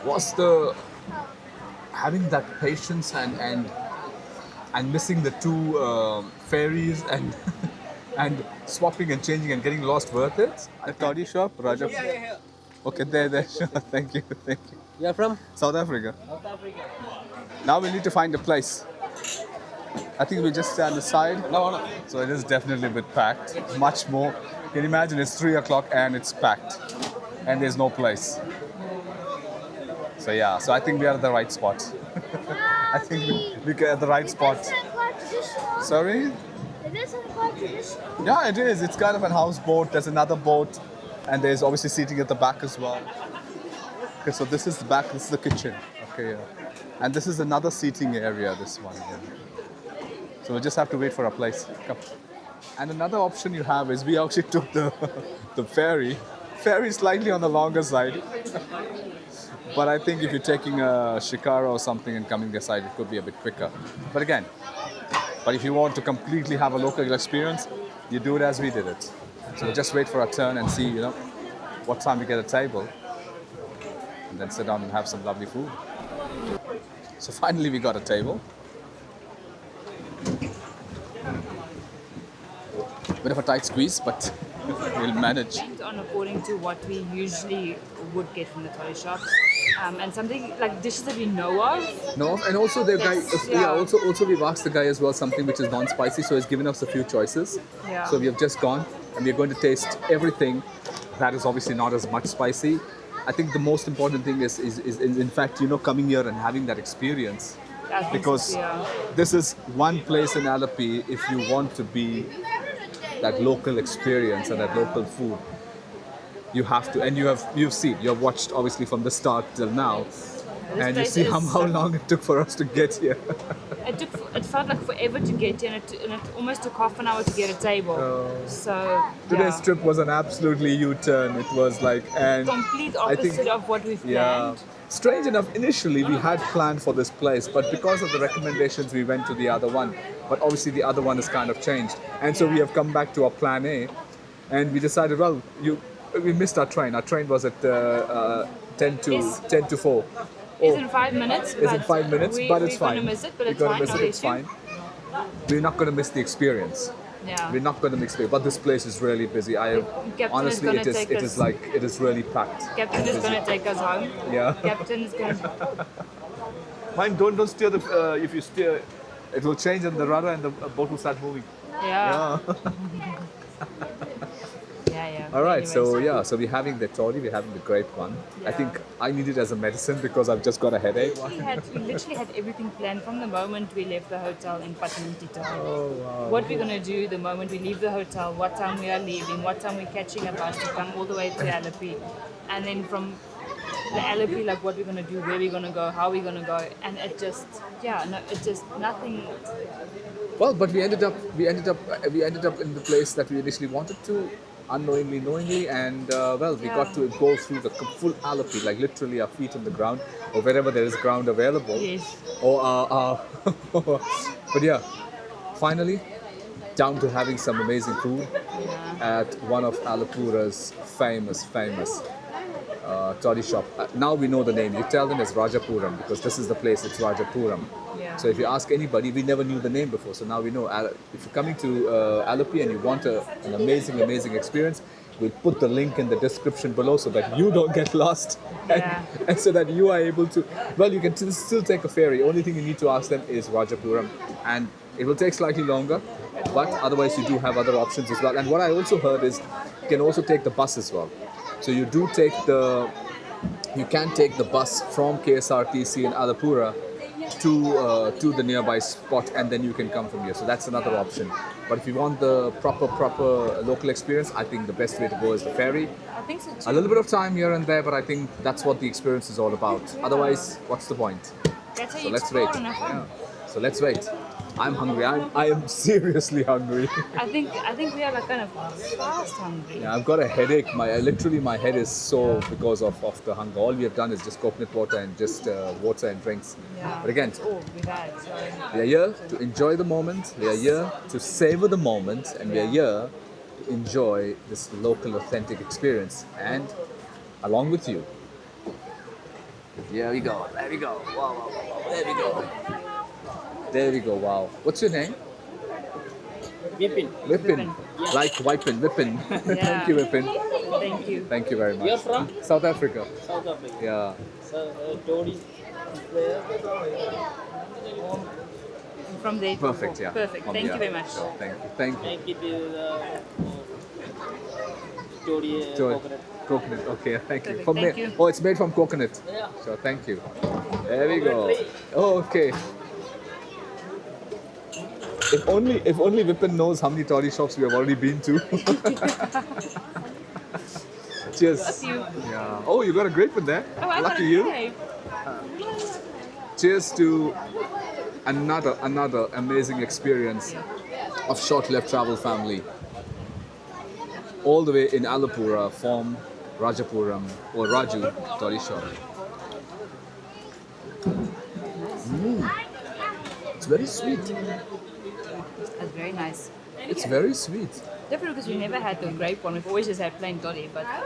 was the having that patience and missing the two ferries and and swapping and changing and getting lost worth it? The Toddy shop, Raja. Okay, there. Sure. Thank you. You're from? South Africa. South Africa. Now we need to find a place. I think we just stay on the side. No. So it is definitely a bit packed. Much more. Can you imagine? It's 3 o'clock and it's packed, and there's no place. So yeah. So I think we are at the right spot. I think we are at the right spot. Sorry. It is quite traditional. Yeah, it is. It's kind of a houseboat. There's another boat, and there's obviously seating at the back as well. Okay, so this is the back. This is the kitchen. Okay, yeah. And this is another seating area. This one. Yeah. So we just have to wait for a place. Come. And another option you have is we actually took the the ferry. Ferry is slightly on the longer side. But I think if you're taking a shikara or something and coming this side, it could be a bit quicker. But again, if you want to completely have a local experience, you do it as we did it. So just wait for a turn and see, what time we get a table, and then sit down and have some lovely food. So finally we got a table. Bit of a tight squeeze, but we'll manage. Went on according to what we usually would get from the Toddy shop, and something like dishes that we know of. No, and also the guy. Yeah. Also we've asked the guy as well something which is non-spicy, so he's given us a few choices. Yeah. So we have just gone and we're going to taste everything that is obviously not as much spicy. I think the most important thing is in fact coming here and having that experience, I think because so, yeah. this is one place in Alleppey if you want to be that local experience and that local food. You have to, and you've watched obviously from the start till now, and you place see is how long it took for us to get here. It felt like forever to get here, and it almost took half an hour to get a table. So Today's yeah. trip was an absolutely U-turn. It was like, and Complete I think- opposite of what we've yeah. planned. Strange enough, initially we had planned for this place, but because of the recommendations, we went to the other one. But obviously, the other one has kind of changed, and so we have come back to our plan A, and we decided, well, we missed our train. Our train was at 10 to 4. It's in 5 minutes. It's in 5 minutes, but it's fine. We're gonna miss it, but We're it's gonna fine. miss it, it's fine. We're not going to miss the experience. Yeah. We're not going to mix it, but this place is really busy. Captain Honestly, is gonna take us- it is really packed. Captain is going to take us home. Yeah. Captain is going to... Mind, don't steer the. If you steer, it will change and the rudder and the boat will start moving. Yeah. All right, Anyways. so we're having the toddy, we're having the grape one. I Yeah. think I need it as a medicine because I've just got a headache. We literally had everything planned from the moment we left the hotel in Patnamtita. Oh wow. What we're going to do the moment we leave the hotel, what time we are leaving, what time we're catching a bus to come all the way to Alleppey. And then from the Alleppey, like what we're going to do, where we're going to go, how we're going to go. And it just, nothing. Well, but we ended up in the place that we initially wanted to, unknowingly, knowingly, and we got to go through the full Alleppey, like literally our feet on the ground, or wherever there is ground available. Yes. Or but yeah, finally, down to having some amazing food at one of Alappuzha's famous toddy shop. Now we know the name. You tell them it's Rajapuram because this is the place. It's Rajapuram. Yeah. So if you ask anybody, we never knew the name before. So now we know. If you're coming to Alleppey and you want an amazing experience, we'll put the link in the description below so that you don't get lost, and so that you are able to. Well, you can still take a ferry. Only thing you need to ask them is Rajapuram, and it will take slightly longer. But otherwise, you do have other options as well. And what I also heard is you can also take the bus as well. So you can take the bus from KSRTC in Alappuzha to the nearby spot, and then you can come from here. So that's another option. But if you want the proper local experience, I think the best way to go is the ferry. I think so too. A little bit of time here and there, but I think that's what the experience is all about. Otherwise, what's the point? That's how So you let's explore wait. and have fun. So let's wait. I'm hungry. I am seriously hungry. I think we are like kind of fast hungry. Yeah, I've got a headache. My head is sore because of the hunger. All we have done is just coconut water and just water and drinks. Yeah. But again, That's all we've had. So we are here to enjoy the moment. We are here to savor the moment, and we are here to enjoy this local, authentic experience. And along with you. Here we go. There we go. Wow, wow, wow, wow. There we go. There we go. Wow. What's your name? Vipin. Vipin. Like Vipin. Vipin. Thank you, Vipin. Thank you. Thank you very much. You're from South Africa. South Africa. Yeah. So, Toddy is there. From there. Perfect. Yeah. Perfect. From Thank here. you very much. Sure. Thank you. Thank you. Make it Toddy Sure. coconut. Coconut. Okay. Thank you. Perfect, From thank there. you. Oh, it's made from coconut. Yeah. Sure. Thank you. There we go. Oh, okay. If only Vipin knows how many toddy shops we have already been to. Cheers. Bless you. Yeah. Oh, you got a grape in there. Oh, I Lucky got you. it. Cheers to another amazing experience of Shortleft travel family. All the way in Alleppey from Rajapuram or Raju Toddy shop. It's very sweet. That's very nice. It's very sweet. Different because we never had the grape one. We've always just had plain toddy, but I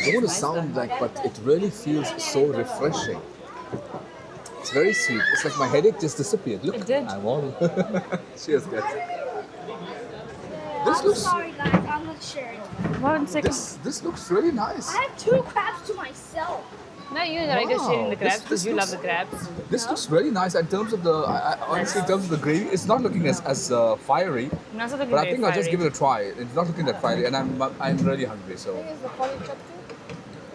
don't want to sound like, but it really feels so refreshing. It's very sweet. It's like my headache just disappeared. Look, It did. I'm all. Cheers, guys. This I'm looks. sorry, guys. I'm not sharing. 1 second. This looks really nice. I have 2 crabs to myself. No, you and I just sharing the Wow, crabs because this you love looks- the crabs. This looks really nice. In terms of the, honestly, in terms of the gravy, it's not looking as fiery. No, it's not looking But I very think I'll just fiery. give it a try. It's not looking that fiery, and I'm really hungry. So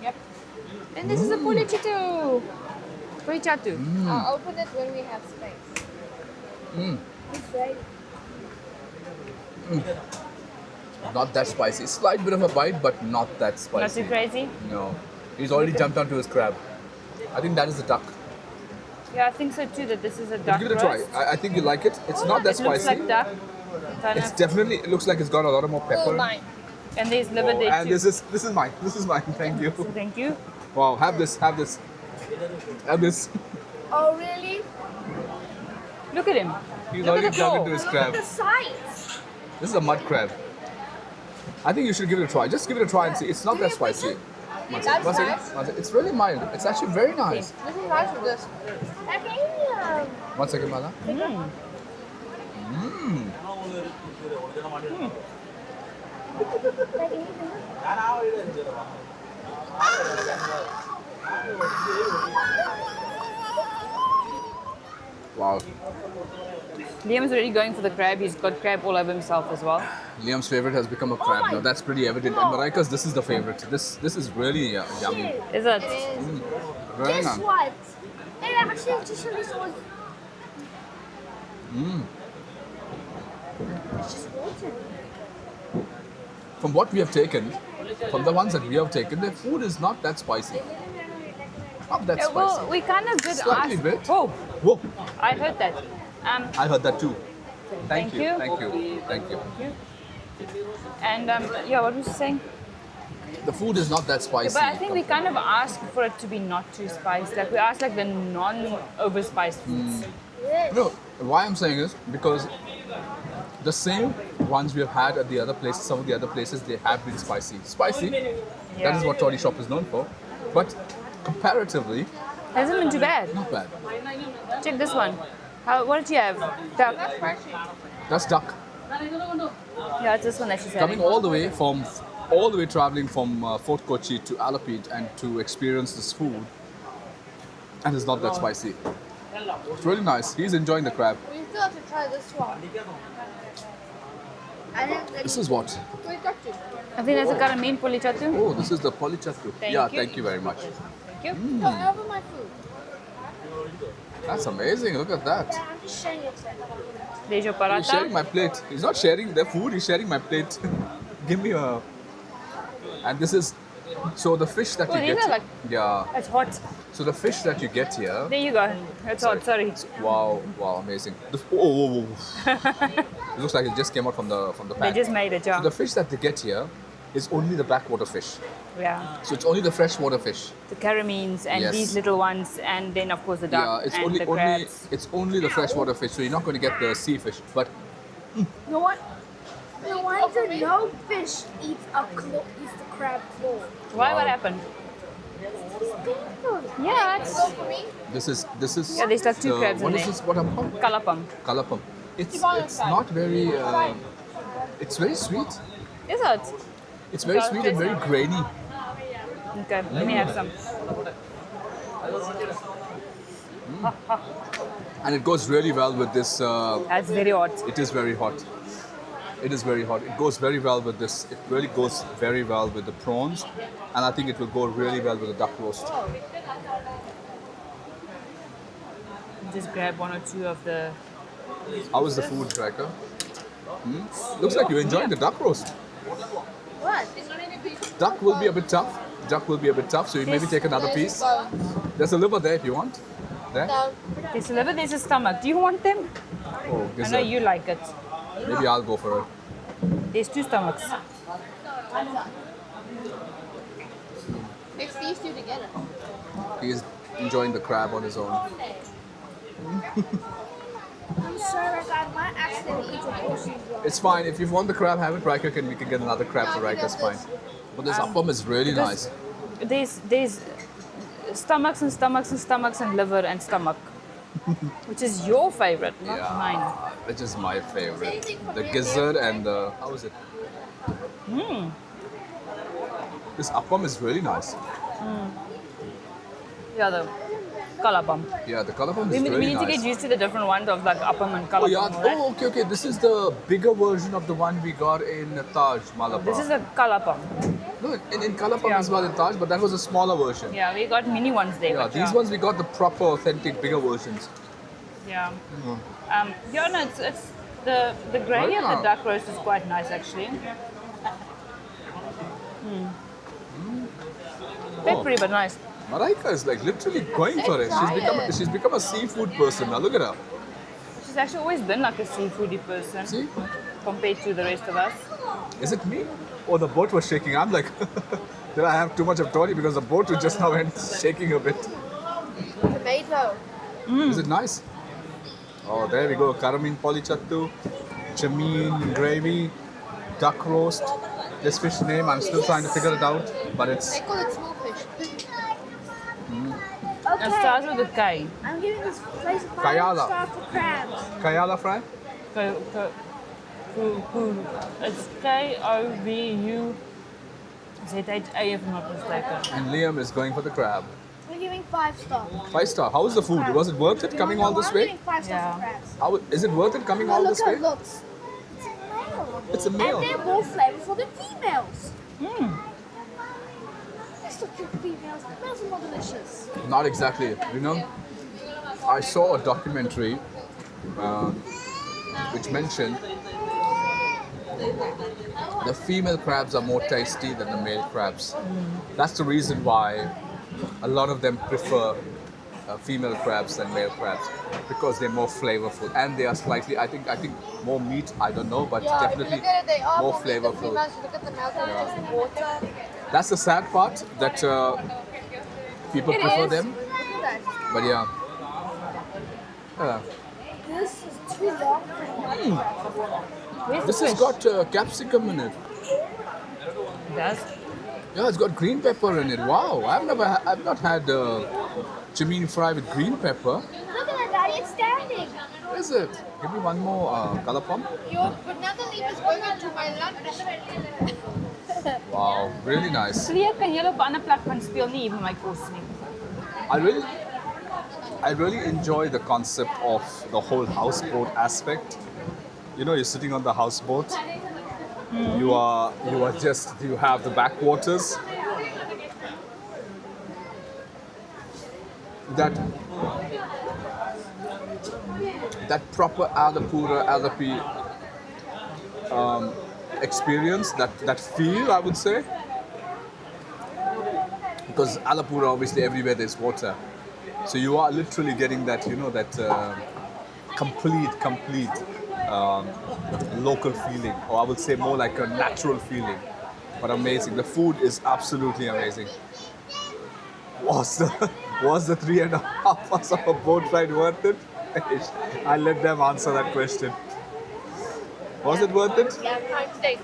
Yep. And this is a pulichatu. Pulichatu. I'll open it when we have space. It's very. not that spicy. Slight bit of a bite, but not that spicy. Not too crazy. No, he's already jumped onto his crab. I think that is the duck. Yeah, I think so too. That this is a duck Give it a try. roast. I think you like it. It's not that It looks spicy. like duck. Kind It's of. definitely. It looks like it's got a lot more pepper. All mine. And there's liver Oh, there and too. this is mine. This is mine. Thank you. So thank you. Wow, have this. Have this. Have this. Oh, really? Look at him. He's Look at already the jumped claw. into his Look crab. at the size. This is a mud crab. I think you should give it a try. Just give it a try and see. It's not that spicy. One second. One second. One second. It's really mild. It's actually very nice. This is nice with this. Okay. One second, Mala. Wow. Liam's already going for the crab. He's got crab all over himself as well. Liam's favorite has become a crab. my Now that's pretty evident. And Marika's, this is the favorite. This is really yummy. Is it? Very Guess nice. what? It actually just released was. It's just water. From what we have taken, from the ones that we have taken, the food is not that spicy. Not that Yeah, spicy. well, we kind of did Slightly ask. bit. Oh, Whoa! I heard that. I heard that too. Thank you. Thank you. Thank you. And yeah, what was you saying? The food is not that spicy. But I think we kind of asked for it to be not too spicy. Like we asked like the non-overspiced foods. No, why I'm saying is because the same ones we have had at the other places, some of the other places, they have been spicy. Spicy, that is what Toddy shop is known for. But comparatively, Hasn't been too bad. not bad. Check this one. What did you have? Duck. That's duck. Yeah, it's this one that she's Coming having. all the way traveling from Fort Kochi to Alleppey and to experience this food, and it's not that spicy. It's really nice. He's enjoying the crab. We still have to try this one. I think This is what? We got to. I think that's a kind of mean pulichatu. Oh, this is the polychatu. Thank Yeah, you. thank you very much. Thank you. Don't over my food. That's amazing. Look at that. I'm just sharing it. There's your He's sharing paratha. my plate. He's not sharing their food. He's sharing my plate. Give me a. And this is. So the fish that Oh, you these get. are like- Yeah. It's hot. So the fish that you get here. There you go. It's hot. Sorry. Wow! Wow! Amazing. Whoa! It looks like it just came out from the They pan. just made it, So yeah. the fish that they get here is only the backwater fish. Yeah. So it's only the freshwater fish. The caramines and Yes. these little ones, and then of course the duck Yeah, it's and only the crabs. it's only the freshwater fish. So you're not going to get the sea fish. But No one. No wonder no fish eats the crab claw. Why? Wow. What happened? Yeah, it's This is Yeah, there's like two crabs in what is there. this? What I'm called? kalapam. Kalapam. It's not very. It's very sweet. Is it? It's very sweet and very grainy. Okay, let me have some. And it goes really well with this. That's very hot. It is very hot. It is very hot. It goes very well with this. It really goes very well with the prawns, and I think it will go really well with the duck roast. Just grab one or two of the. How is the food, Tracker? Looks like you're enjoying the duck roast. What? Duck will be a bit tough. Duck will be a bit tough, so you maybe take another piece. There's a liver there if you want. There? No. There's a liver, there's a stomach. Do you want them? Oh, I know you like it. Maybe I'll go for it. There's two stomachs. Mix these two together. He's enjoying the crab on his own. I'm sorry, like, I might accidentally eat a portion as well. It's fine. If you want the crab, have it. Riker we can get another crab for Riker. That's fine. But this appam is really nice. There's stomachs and stomachs and stomachs and liver and stomach. Which is your favorite, not mine. Which is my favorite. The gizzard and the... How is it? This appam is really nice. Yeah, the kalapam. Yeah, the kalapam We is need really to nice. get used to the different ones of like appam and kalapam. Oh, yeah. Right? Oh, okay, okay. This is the bigger version of the one we got in Taj, Malabar. This is a kalapam. No, in Kalapam Yeah. as well in Taj, but that was a smaller version. Yeah, we got mini ones there. Yeah, but these ones we got the proper, authentic, bigger versions. Yeah. Yeah, no, it's the gravy of the duck roast is quite nice actually. Peppery but nice. Maraika is like literally going for it. She's become a seafood person. Now look at her. She's actually always been like a seafoody person See? compared to the rest of us. Is it me? Oh, the boat was shaking. I'm like, did I have too much of Toddy because the boat just now went shaking a bit. Tomato. Is it nice? Oh, there we go. Karamin polichattu, chameen gravy, duck roast. This fish name, I'm still trying to figure it out, but it's They call it small fish. It Okay, starts with a K. I'm giving this place a Kayala. 5-star for crabs. Kayala fry. It's KOVUZHA if I'm not mistaken. And Liam is going for the crab. We're giving 5 stars. 5-star. How was the food? Was it worth it coming all this I'm way? giving 5 stars Yeah. for crabs. Is it worth it coming No, all look this how way? it looks. It's a male. It's a male. And they're more flavorful than females. Let's look at females. Males are more delicious. Not exactly. You know, I saw a documentary which mentioned the female crabs are more tasty than the male crabs. That's the reason why a lot of them prefer female crabs than male crabs, because they're more flavorful and they are slightly, I think more meat. I don't know, but Yeah, if you definitely look at it, they are more more meat than flavorful. females. If you look at the males, they're just water. That's the sad part that people It prefer is. them, Look at that. but yeah. This is too long for me. Where's This the has fish? got capsicum in it. It does. Yeah, it's got green pepper in it. Wow, I've not had chameen fry with green pepper. Look at that, Daddy. It's standing. What is it? Give me one more kalapam. Your banana leaf is going into my lunch. Wow, really nice. Leah, kan julle op 'n ander plek gaan speel nie hier by my kos nie. I really enjoy the concept of the whole houseboat aspect. You know, you're sitting on the houseboat. You have the backwaters. That proper Alleppey experience, that feel, I would say. Because Alappuzha, obviously everywhere there's water. So you are literally getting that, complete local feeling, or I would say more like a natural feeling. But amazing. The food is absolutely amazing. Was the 3.5 hours of a boat ride worth it? I'll let them answer that question. Was it worth it? Yeah, prime steak.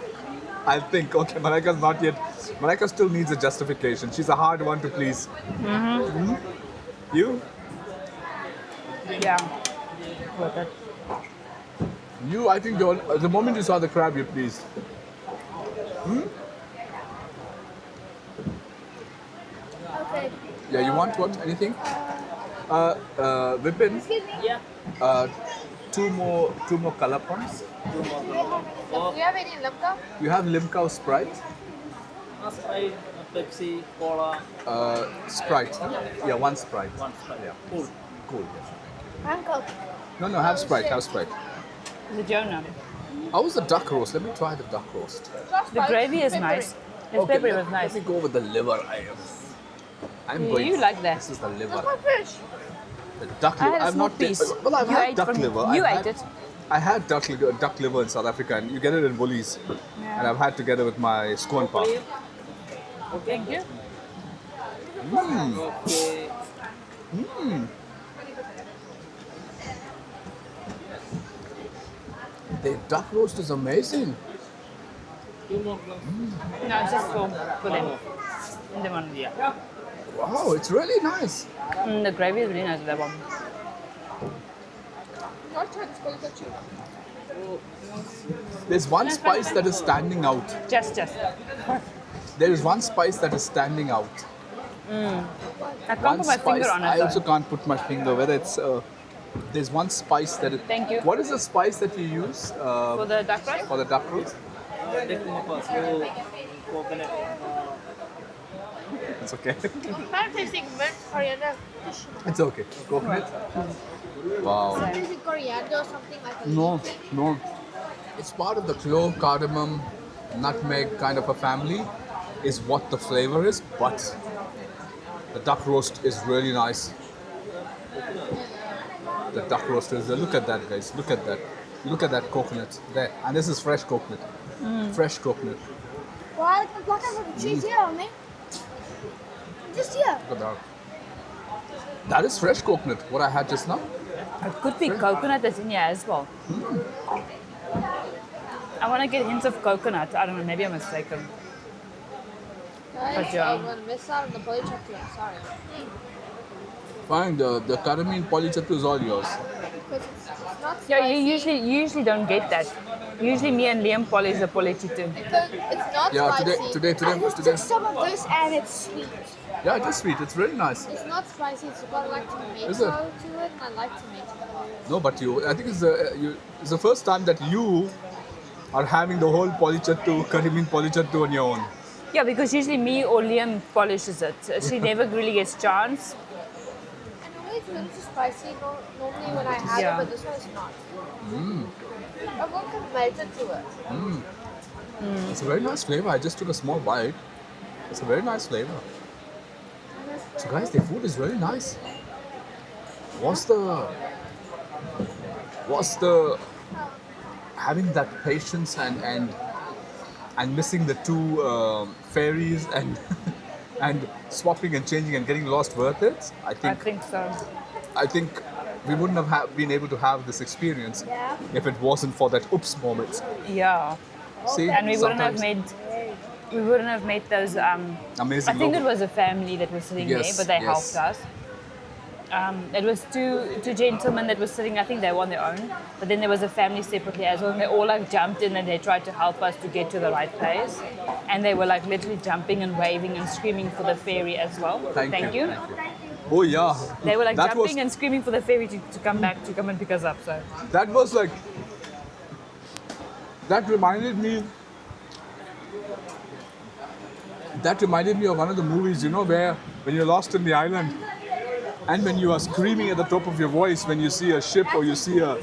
I think. Okay, Malaika's not yet. Malaika still needs a justification. She's a hard one to please. Mhm. You? Yeah. Worth it. You, I think the moment you saw the crab, you pleased. Okay. Yeah, you want what? Anything? Vipin, Excuse me. Yeah. two more kalapams. Do you have any limca? You have Limca or Sprite? Sprite, Pepsi, Cola, Sprite. Yeah, one Sprite. one Sprite. Yeah. Cool. Cool. Uncle. No, have Sprite. Have Sprite. The Jonah. How was the duck roast? Let me try the duck roast. The gravy is nice. The pepper was nice. Let me go with the liver. I'm going. You like that. This is the liver. My fish. The duck I liver. had a I've small not piece. Well, I've You had ate duck from- liver. you I've ate had- it. I had duck liver in South Africa, and you get it in Woolies. And I've had together with my scone puff. Thank you. Okay. The duck roast is amazing. Two more glass. No, it's just for them. In the one. Yeah. Wow, it's really nice. The gravy is really nice with that one. Not trying to spoil the chicken. There's one spice that is standing out. Just. There is one spice that is standing out. I can't One put my spice. finger on it. I though. also can't put my finger. Whether it's there's one spice that. Thank you. What is the spice that you use For the duck roast? for the duck roast? Take more glass. Oh, coconut. It's okay. I'm tasting mint, coriander. It's okay. Coconut. Wow. I'm tasting coriander or something like a No. It's part of the clove, cardamom, nutmeg kind of a family, is what the flavor is. But the duck roast is really nice. The duck roast is. Look at that, guys. Look at that. Look at that coconut there, and this is fresh coconut. Fresh coconut. Why the black and cheese here on me? Just here. Look at that. That is fresh coconut. What I had just now. It could be coconut that's in here as well. I want to get hints of coconut. I don't know, maybe I'm mistaken. Guys, But yeah. I'm gonna miss out on the poly chocolate. Sorry. Fine. The caramel polychattu is all yours. Because it's not spicy. Yeah, you usually don't get that. Usually me and Liam polish the polichito. Because it's not Yeah. spicy. Today. I just took some of this and it's sweet. Yeah, it is sweet. It's really nice. It's not spicy. It's got like tomato Is it? to it, and I like tomato. No, but I think it's the first time that you are having the whole polychattu, Karimin polychattu on your own. Yeah, because usually me or Liam polishes it. She never really gets chance. And normally it's a little too spicy. Normally when I have Yeah. it, but this one is not. I've got tomato to it. It's a very nice flavor. I just took a small bite. It's a very nice flavor. So guys, the food is really nice. What's the having that patience and missing the two fairies and and swapping and changing and getting lost worth it? I think so. I think we wouldn't have been able to have this experience Yeah. if it wasn't for that oops moment. Yeah. See, And we wouldn't have sometimes- made those Amazing I think it logo. was a family that was sitting Yes, there, but they yes. helped us. It was two gentlemen that were sitting, I think they were on their own, but then there was a family separately as well, and they all like jumped in and they tried to help us to get to the right place. And they were like literally jumping and waving and screaming for the ferry as well. Thank you. Oh yeah. They were like That jumping was, and screaming for the ferry to come back, to come and pick us up. So That was like. That reminded me. That reminded me of one of the movies, where when you're lost in the island, and when you are screaming at the top of your voice when you see a ship or you see a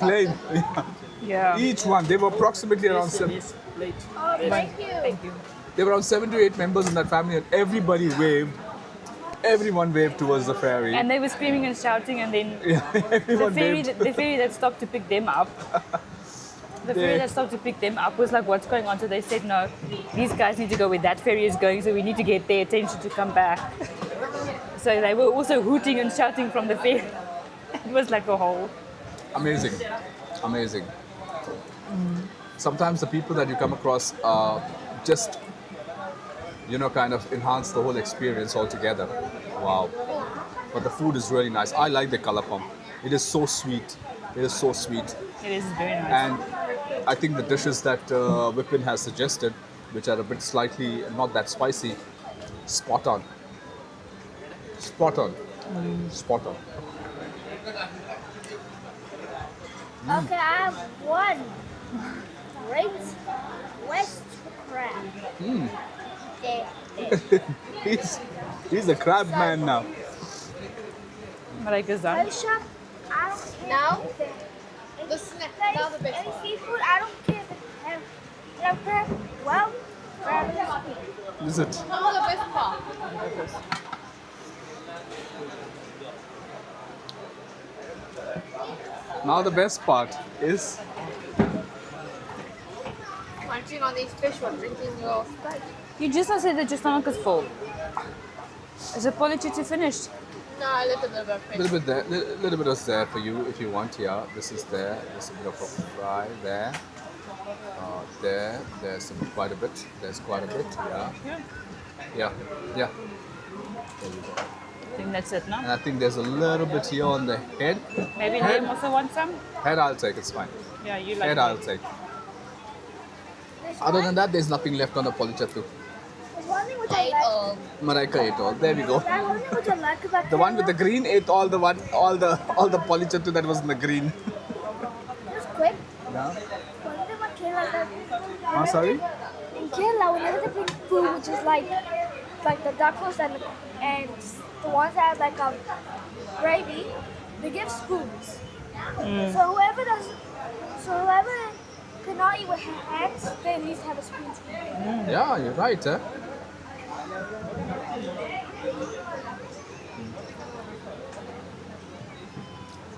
plane. yeah. Each one, they were approximately around seven. This plate. Oh, thank you. Thank you. There were around 7 to 8 members in that family, and everybody waved. Everyone waved towards the ferry. And they were screaming and shouting, and then Yeah, everyone waved. the ferry that stopped to pick them up. The ferry that stopped to pick them up was like, what's going on? So they said, no, these guys need to go where that ferry is going, so we need to get their attention to come back. So they were also hooting and shouting from the ferry. It was like a whole. Amazing. sometimes the people that you come across just, kind of enhance the whole experience altogether. Wow. But the food is really nice. I like the kalapam. It is so sweet. It is so sweet. It is very nice. And I think the dishes that Vipin has suggested, which are a bit slightly not that spicy, spot on. Spot on. Spot on. Okay, I have one great West crab. There. He's a crab man now. Marika's Hey, done. Shaap, I don't care. Now? if it- The snack. Any, Now the best any part. seafood, I don't care if it have crab. Well, crab is sweet. Is it? Now the best part. Now the best part is Munching on these fish while drinking your Sprite. You just now said that your stomach is full. Is it polichiti finished? No, a little bit of a fish. little bit there, little bit is there for you if you want. Yeah, this is there. There's a bit of a fry there. There's quite a bit. There's quite a bit. Yeah. There you go. I think that's it, no? And I think there's a little bit here on the head. Maybe Head. Liam also wants some? Head I'll take. It's fine. Yeah, you like Head it. I'll take. There's Other one- than that, there's nothing left on the polichatu. there's one thing which I Ate like. all. Marika ate all. There we go. That's one thing which I like about The one with the Kerala. green ate all the polichatu that was in the green. Just quick. Yeah. One thing about Kerala is that Oh, sorry? in Kerala, whenever they bring food, which is like the duck roast and the ones that have like a gravy, they give spoons. So whoever cannot eat with hands, they at least have a spoon. Yeah, you're right, eh?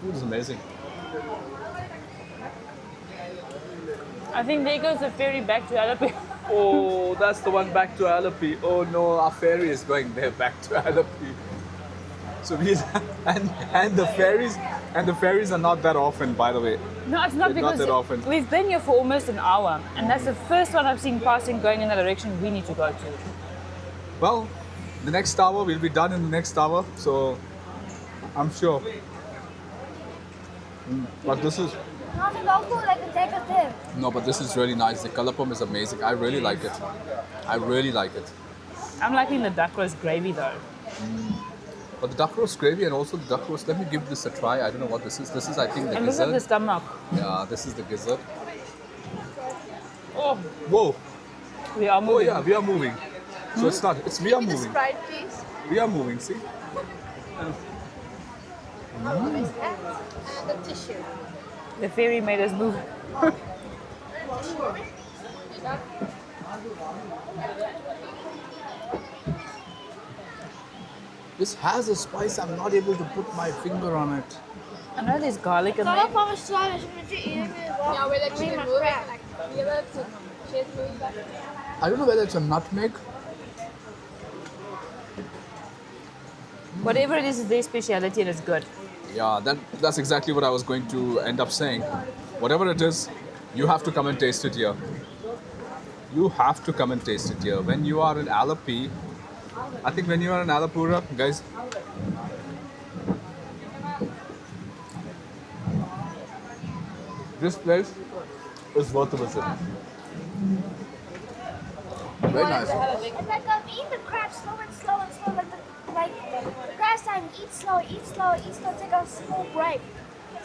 Food is amazing. I think there goes the ferry back to Alleppey. Oh, that's the one back to Alleppey. Oh no, our ferry is going there back to Alleppey. So we and the ferries are not that often, by the way. No, it's not Not because that often. we've been here for almost an hour, and that's the first one I've seen passing going in the direction we need to go to. Well, the next hour we'll be done in the next hour, so I'm sure. But this is No, so don't go like a take a tip. no, but this is really nice. The kalapam is amazing. I really like it. I really like it. I'm liking the duck roast gravy though. But the duck roast gravy and also the duck roast. Let me give this a try. I don't know what this is. This is, I think, the And look at the gizzard. stomach. Yeah, this is the gizzard. Oh, Whoa! we are Oh moving. yeah, we are moving. So it's not. It's we are Give me the moving. Sprite, please. We are moving. See? And the tissue. The ferry made us move. This has a spice. I'm not able to put my finger on it. I know there's garlic in there. Yeah, we'll actually move it. Like, we have to chase move back. I don't know whether it's a nutmeg. Whatever it is their speciality and it's good. Yeah, that's exactly what I was going to end up saying. Whatever it is, you have to come and taste it here. You have to come and taste it here. When you are in Alleppey, I think when you are in Alappuzha, guys, this place is worth a visit. Very nice. And like eat the crab slow and slow and slow. Like crab time, eat slow, take a small break.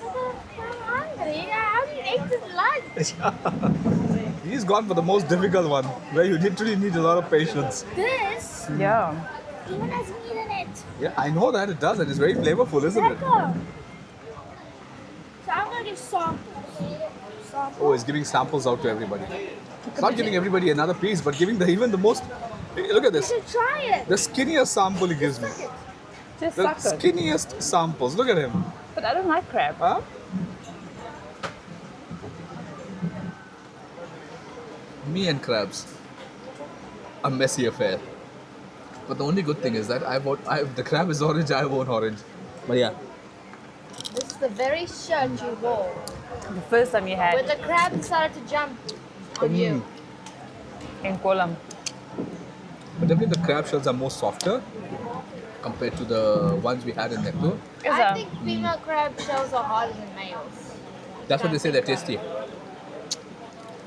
I'm hungry. How do you eat this lunch? He's gone for the most difficult one, where you literally need a lot of patience. This Yeah. even has meat in it. Yeah, I know that it does, and it's very flavorful, isn't it? Lekker. So I'm gonna give samples. Oh, he's giving samples out to everybody. It's not giving everybody another piece, but giving even the most. Hey, look at You this. should try it. The skinniest sample he gives me. Just The suck it. skinniest samples. Look at him. But I don't like crab. Huh? Me and crabs. A messy affair. But the only good thing is that the crab is orange, I want orange. But yeah. This is the very shirt you wore The first time you when had. the crab started to jump On you. in Kolam. But definitely the crab shells are more softer compared to the ones we had in Nepal. Is I that? think female crab shells are harder than males. That's what they say, they're tasty.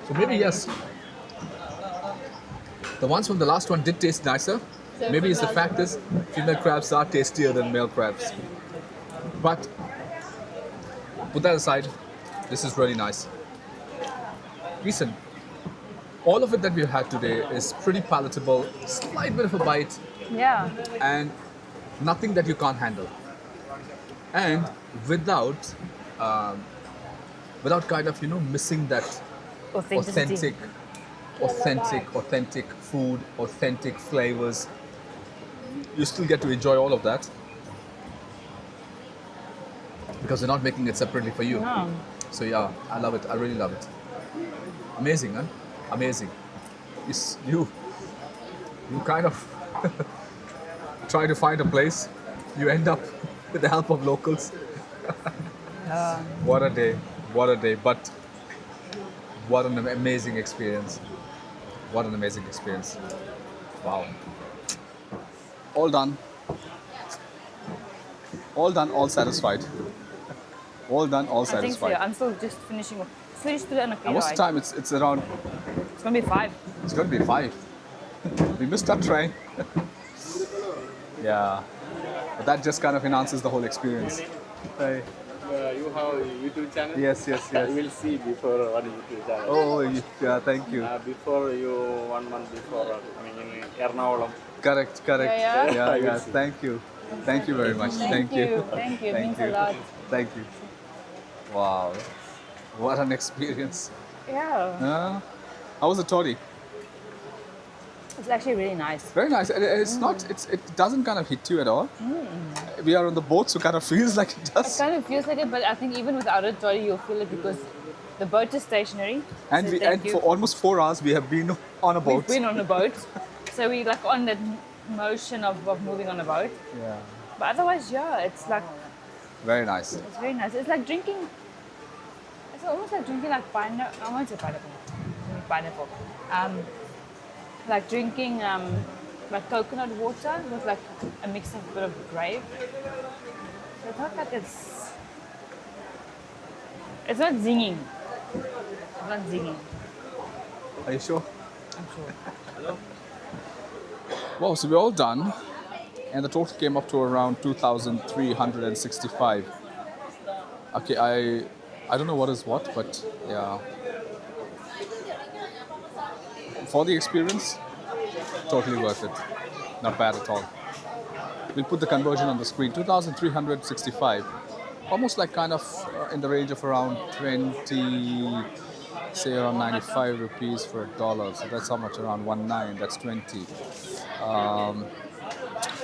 So maybe yes. The ones from the last one did taste nicer. Maybe it's the fact is female crabs are tastier than male crabs. But put that aside, this is really nice. Listen, all of it that we've had today is pretty palatable, slight bit of a bite, Yeah. and nothing that you can't handle. And without, without kind of missing that Authenticity. authentic food, authentic flavors. You still get to enjoy all of that because they're not making it separately for you. No. So yeah, I love it. I really love it. Amazing, huh? Amazing. You kind of try to find a place. You end up with the help of locals. What a day. What a day. But what an amazing experience. What an amazing experience. Wow. All done. All done, all satisfied. All done, all I think so. satisfied. Yeah. I'm still just finishing off. It's finished today on a And what's the time? It's around, It's gonna be 5. it's going to be 5. We missed that train. Yeah. But that just kind of enhances the whole experience. Hey. You have a YouTube channel? Yes, yes, You yes. will see before one YouTube channel. Oh, yeah, thank you. Before you, 1 month before, in Ernakulam. Correct. Yeah. Yeah, I will yeah. see. Thank you. Thank you very much. Thank you. Thank you. It means a lot. Thank you. Wow. What an experience. Yeah. How was the toddy? It's actually really nice. Very nice. It's not. It doesn't kind of hit you at all. We are on the boat, so kind of feels like it It does. kind of feels like it, but I think even without it, Toddy, you'll feel it because the boat is stationary. And So we thank and you. for almost 4 hours we have been on a boat. We've been on a boat, so we like on that motion of moving on a boat. Yeah. But otherwise, yeah, it's like Very nice. it's very nice. It's like drinking. It's almost like drinking like pineapple. I won't say pineapple. I mean pineapple. Like drinking like coconut water with like a mix of a bit of grape. So it's not like it's not zinging. It's not zinging. Are you sure? I'm sure. Wow, so we're all done. And the total came up to around 2,365. Okay, I don't know what is what, but yeah. For the experience, totally worth it. Not bad at all. We'll put the conversion on the screen. 2,365. Almost like kind of in the range of around 20, say around 95 rupees for $1. So that's how much, around 19, that's 20.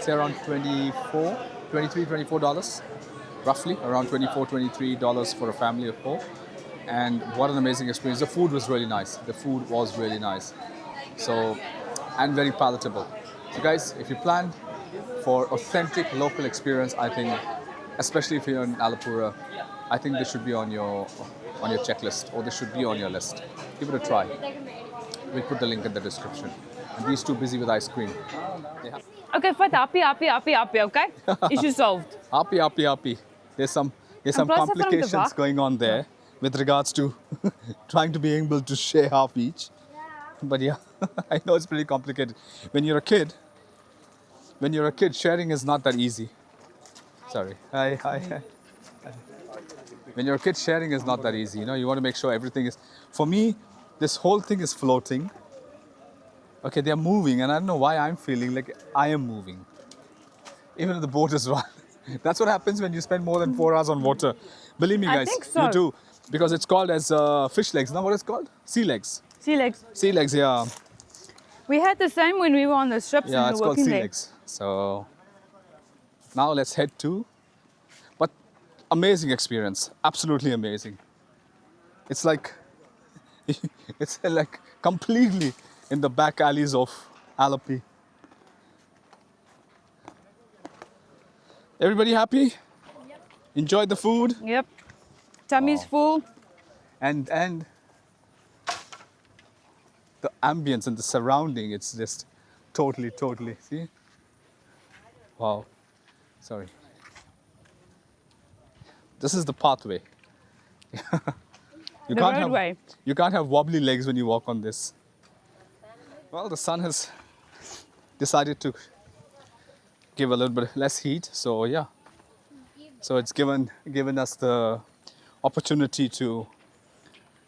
Say around 24 dollars, roughly around 24, $23 for a family of 4. And what an amazing experience. The food was really nice. The food was really nice. So, and very palatable. So guys, if you plan for authentic local experience, I think, especially if you're in Alleppey, I think this should be on your checklist, or this should be on your list. Give it a try. We'll put the link in the description. And these two busy with ice cream. They have Okay, fine. Happy, okay? Issue solved. happy. There's some plus I found the complications wak. going on there with regards to trying to be able to share half each. But yeah, I know it's pretty complicated. When you're a kid, sharing is not that easy. Sorry. Hi. When you're a kid, sharing is not that easy. You want to make sure everything is. For me, this whole thing is floating. Okay, they're moving, and I don't know why I'm feeling like I am moving. Even if the boat is run. That's what happens when you spend more than 4 hours on water. Believe me, I guys, think so. you do. Because it's called as fish legs. Now, what is it called? Sea legs. Sea legs. Sea legs, yeah. We had the same when we were on the ships Yeah, and it's we were called working sea there. legs. So now let's head to. But amazing experience, absolutely amazing. It's like completely in the back alleys of Alleppey. Everybody happy? Yep. Enjoyed the food? Yep. Tummy's Wow. full. And the ambience and the surrounding, it's just totally, see? Wow. Sorry. This is the pathway. The roadway. You can't have wobbly legs when you walk on this. Well, the sun has decided to give a little bit less heat, so yeah. So it's given us the opportunity to,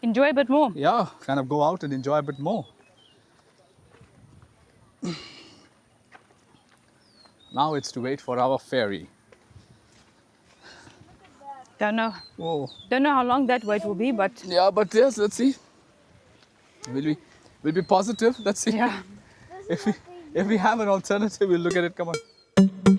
Enjoy a bit more. yeah, kind of go out and enjoy a bit more. Now it's to wait for our ferry. Don't know. Whoa. Don't know how long that wait will be, but Yeah, but yes, let's see. We'll be positive. Let's see. yeah. If we have an alternative, we'll look at it. Come on.